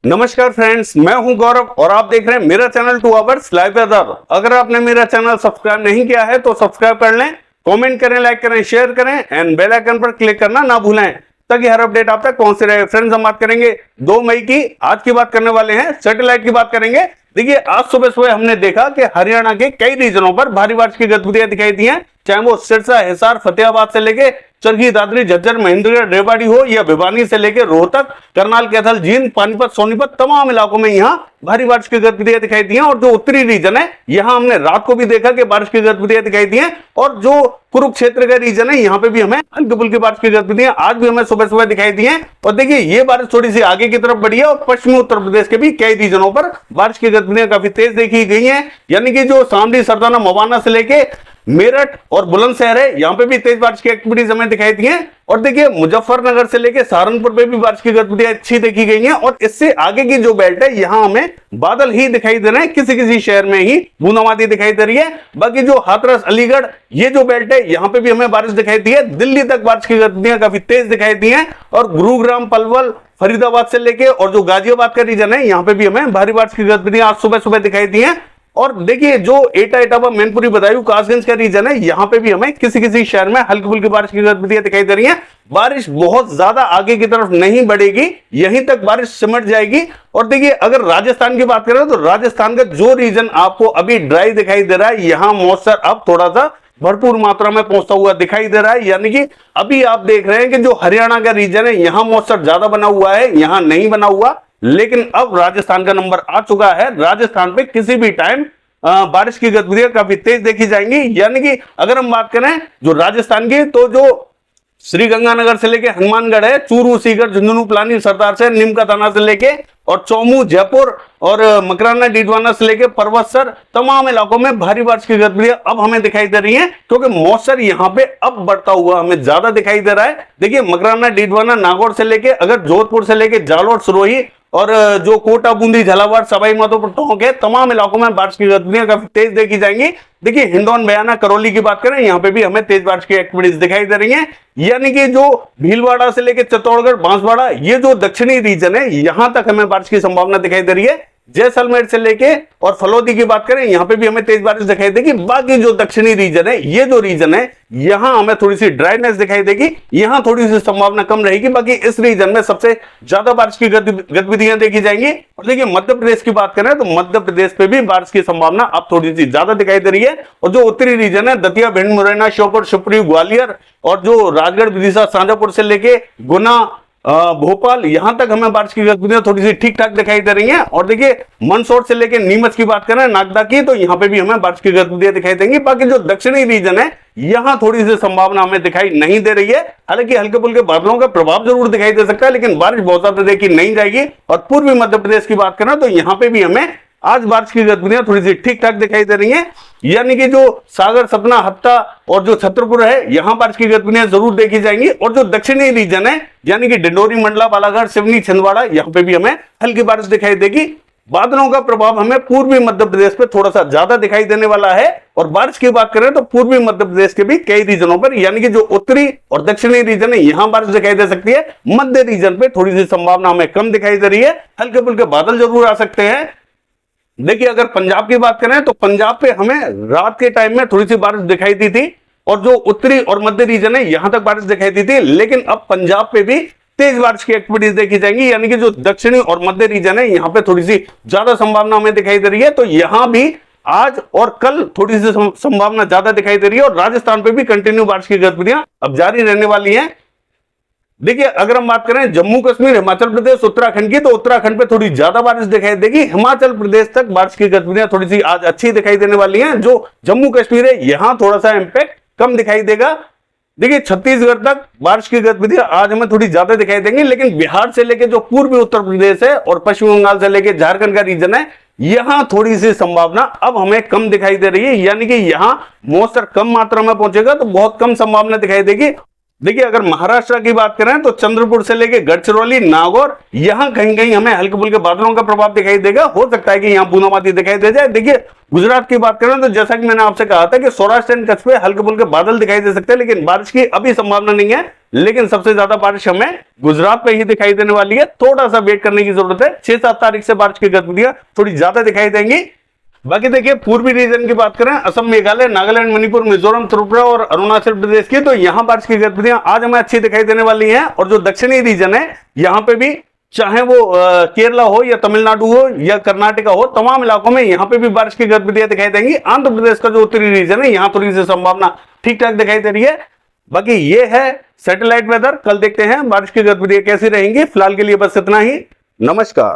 नमस्कार फ्रेंड्स, मैं हूं गौरव और आप देख रहे हैं मेरा चैनल 2 आवर्स लाइव वेदर। अगर आपने मेरा चैनल सब्सक्राइब नहीं किया है तो सब्सक्राइब कर लें, कमेंट करें, लाइक करें, शेयर करें एंड बेल आइकन पर क्लिक करना ना भूलें ताकि हर अपडेट आप तक पहुंचते रहे। फ्रेंड्स, हम बात करेंगे 2 मई की। आज की बात करने वाले हैं सैटेलाइट की बात करेंगे। देखिए, आज सुबह सुबह हमने देखा कि हरियाणा के कई रीजनों पर भारी बारिश की गतिविधियां दिखाई दी हैं, चाहे वो सिरसा, हिसार, फतेहाबाद से लेके चरखी, दादरी, झज्जर, महेंद्रगढ़, रेवाड़ी हो या भिवानी से लेकर रोहतक, करनाल, कैथल, जींद, पानीपत, सोनीपत, तमाम इलाकों में यहाँ भारी बारिश की गतिविधियां दिखाई दी हैं। और जो उत्तरी रीजन है, यहाँ हमने रात को भी देखा कि बारिश की गतिविधियां दिखाई दी हैं। और जो कुरुक्षेत्र का रीजन है, यहाँ पे भी हमें हल्की फुल्की बारिश की गतिविधियां आज भी हमें सुबह सुबह दिखाई दी हैं। और देखिए, ये बारिश थोड़ी सी आगे की तरफ बढ़ी है और पश्चिमी उत्तर प्रदेश के भी कई रीजनों पर बारिश की गतिविधियां काफी तेज देखी गई हैं। यानी कि जो शामली, सरदाना, मवाना से लेके मेरठ और बुलंदशहर है, यहां पे भी तेज बारिश की एक्टिविटीज हमें दिखाई दी हैं। और देखिए, मुजफ्फरनगर से लेके सहारनपुर पे भी बारिश की गतिविधियां अच्छी देखी गई हैं। और इससे आगे की जो बेल्ट है, यहां हमें बादल ही दिखाई दे रहे हैं, किसी किसी शहर में ही बूंदाबांदी दिखाई दे रही है। बाकी जो हाथरस, अलीगढ़, ये जो बेल्ट है, यहां पे भी हमें बारिश दिखाई दी है। दिल्ली तक बारिश की गतिविधियां काफी तेज दिखाई दी हैं। और गुरुग्राम, पलवल, फरीदाबाद से लेके और जो गाजियाबाद का रीजन है, यहां पे भी हमें भारी बारिश की गतिविधियां आज सुबह सुबह दिखाई दी हैं। और देखिए, जो एटा, इटावा, मैनपुरी, बदायूं, कासगंज का रीजन है, यहां पे भी हमें किसी किसी शहर में हल्की फुल्की बारिश की गतिविधियां दिखाई दे रही हैं। बारिश बहुत ज्यादा आगे की तरफ नहीं बढ़ेगी, यहीं तक बारिश सिमट जाएगी। और देखिए, अगर राजस्थान की बात करें तो राजस्थान का जो रीजन आपको अभी ड्राई दिखाई दे रहा है, यहां मॉइस्चर अब थोड़ा सा भरपूर मात्रा में पहुंचता हुआ दिखाई दे रहा है। यानी कि अभी आप देख रहे हैं कि जो हरियाणा का रीजन है, यहां मॉइस्चर ज्यादा बना हुआ है, यहां नहीं बना हुआ। लेकिन अब राजस्थान का नंबर आ चुका है। राजस्थान पे किसी भी टाइम बारिश की गतिविधियां काफी तेज देखी जाएंगी। यानी कि अगर हम बात करें जो राजस्थान की, तो जो श्रीगंगानगर से लेके हनुमानगढ़ है, चूरू, सीकर, झुंझुनू, प्लानी, सरदार से, नीमका थाना से लेके और चौमू, जयपुर और मकराना, डीडवाना से लेके परबतसर, तमाम इलाकों में भारी बारिश की गतिविधियां अब हमें दिखाई दे रही हैं, क्योंकि मॉइस्चर यहां पे अब बढ़ता हुआ हमें ज्यादा दिखाई दे रहा है। देखिए, मकराना, डीडवाना, नागौर से लेके अगर जोधपुर से लेके जालोर, सिरोही और जो कोटा, बूंदी, झालावाड़, सवाई माधोपुर, टोंक है, तमाम इलाकों में बारिश की गतिविधियां काफी तेज देखी जाएंगी। देखिए, हिंडौन, बयाना, करौली की बात करें, यहां पे भी हमें तेज बारिश की एक्टिविटीज दिखाई दे रही हैं। यानी कि जो भीलवाड़ा से लेकर चित्तौड़गढ़, बांसवाड़ा, ये जो दक्षिणी रीजन है, यहां तक हमें बारिश की संभावना दिखाई दे रही है। जैसलमेर से लेके और फलोदी की बात करें, यहां पे भी हमें तेज बारिश दिखाई देगी। बाकी जो दक्षिणी रीजन है, ये जो रीजन है, यहां हमें थोड़ी सी ड्राइनेस दिखाई देगी, यहां थोड़ी सी संभावना कम रहेगी। बाकी इस रीजन में सबसे ज्यादा बारिश की गतिविधियां देखी जाएंगी। और देखिए, मध्य प्रदेश की बात करें तो मध्य प्रदेश पे भी बारिश की संभावना अब थोड़ी सी ज्यादा दिखाई दे रही है। और जो उत्तरी रीजन है, दतिया, भिंड, मुरैना, श्योपुर, शिवपुरी, ग्वालियर और जो राजगढ़, विदिशा, शाजापुर से लेके गुना, भोपाल, यहां तक हमें बारिश की गतिविधियां थोड़ी सी ठीक ठाक दिखाई दे रही हैं। और देखिए, मंदसौर से लेकर नीमच की बात करें, नागदा की, तो यहां पे भी हमें बारिश की गतिविधियां दिखाई देंगी। बाकी जो दक्षिणी रीजन है, यहां थोड़ी सी संभावना हमें दिखाई नहीं दे रही है। हालांकि हल्के फुल्के बादलों का प्रभाव जरूर दिखाई दे सकता है, लेकिन बारिश बहुत ज्यादा देखी नहीं जाएगी। और पूर्वी मध्य प्रदेश की बात करें तो यहां पे भी हमें आज बारिश की गतिविधियां थोड़ी सी ठीक ठाक दिखाई दे रही हैं। यानी कि जो सागर, सतना, हत्ता और जो छतरपुर है, यहां बारिश की गतिविधियां जरूर देखी जाएंगी। और जो दक्षिणी रीजन है, यानी कि डिंडोरी, मंडला, बालाघाट, सिवनी, छिंदवाड़ा, यहां पे भी हमें हल्की बारिश दिखाई देगी। बादलों का प्रभाव हमें पूर्वी मध्य प्रदेश पे थोड़ा सा ज्यादा दिखाई देने वाला है। और बारिश की बात करें तो पूर्वी मध्य प्रदेश के भी कई रीजनों पर, यानी कि जो उत्तरी और दक्षिणी रीजन है, यहां बारिश दिखाई दे सकती है। मध्य रीजन पे थोड़ी सी संभावना हमें कम दिखाई दे रही है, हल्के फुल्के बादल जरूर आ सकते हैं। देखिए, अगर पंजाब की बात करें तो पंजाब पे हमें रात के टाइम में थोड़ी सी बारिश दिखाई दी थी। और जो उत्तरी और मध्य रीजन है, यहां तक बारिश दिखाई दी थी। लेकिन अब पंजाब पे भी तेज बारिश की एक्टिविटीज देखी जाएंगी। यानी कि जो दक्षिणी और मध्य रीजन है, यहां पे थोड़ी सी ज्यादा संभावना हमें दिखाई दे रही है। तो यहां भी आज और कल थोड़ी सी संभावना ज्यादा दिखाई दे रही है। और राजस्थान पे भी कंटिन्यू बारिश की गतिविधियां अब जारी रहने वाली हैं। देखिए, अगर हम बात करें जम्मू कश्मीर, हिमाचल प्रदेश, उत्तराखंड की, तो उत्तराखंड पे थोड़ी ज्यादा बारिश दिखाई देगी। हिमाचल प्रदेश तक बारिश की गतिविधियां थोड़ी सी आज अच्छी दिखाई देने वाली हैं। जो जम्मू कश्मीर है, यहां थोड़ा सा इंपैक्ट कम दिखाई देगा। देखिए, छत्तीसगढ़ तक बारिश की गतिविधियां आज हमें थोड़ी ज्यादा दिखाई देंगी। लेकिन बिहार से लेकर जो पूर्वी उत्तर प्रदेश है और पश्चिम बंगाल से लेकर झारखंड का रीजन है, यहां थोड़ी सी संभावना अब हमें कम दिखाई दे रही है। यानी कि यहां मॉइस्चर कम मात्रा में पहुंचेगा, तो बहुत कम संभावना दिखाई देगी। देखिए अगर महाराष्ट्र की बात करें तो चंद्रपुर से लेके गढ़चिरौली, नागौर, यहां कहीं कहीं हमें हल्के फुल्के बादलों का प्रभाव दिखाई देगा। हो सकता है कि यहां बूंदाबांदी दिखाई दे जाए। देखिए गुजरात की बात करें तो जैसा कि मैंने आपसे कहा था कि सौराष्ट्र एंड कच्छ पे हल्के फुल्के बादल दिखाई दे सकते हैं, लेकिन बारिश की अभी संभावना नहीं है। लेकिन सबसे ज्यादा बारिश हमें गुजरात पे ही दिखाई देने वाली है। थोड़ा सा वेट करने की जरूरत है। 6-7 तारीख से बारिश की गतिविधियां थोड़ी ज्यादा दिखाई देंगी। बाकी देखिए पूर्वी रीजन की बात करें, असम, मेघालय, नागालैंड, मणिपुर, मिजोरम, त्रिपुरा और अरुणाचल प्रदेश की, तो यहां बारिश की गतिविधियां आज हमें अच्छी दिखाई देने वाली हैं। और जो दक्षिणी रीजन है यहां पे भी, चाहे वो केरला हो या तमिलनाडु हो या कर्नाटका हो, तमाम इलाकों में यहां पे भी बारिश की गतिविधियां दिखाई देंगी। आंध्र प्रदेश का जो उत्तरी रीजन है यहां थोड़ी सी संभावना ठीक ठाक दिखाई दे रही है। बाकी ये है सैटेलाइट वेदर। कल देखते हैं बारिश की गतिविधियां कैसी रहेंगी। फिलहाल के लिए बस इतना ही। नमस्कार।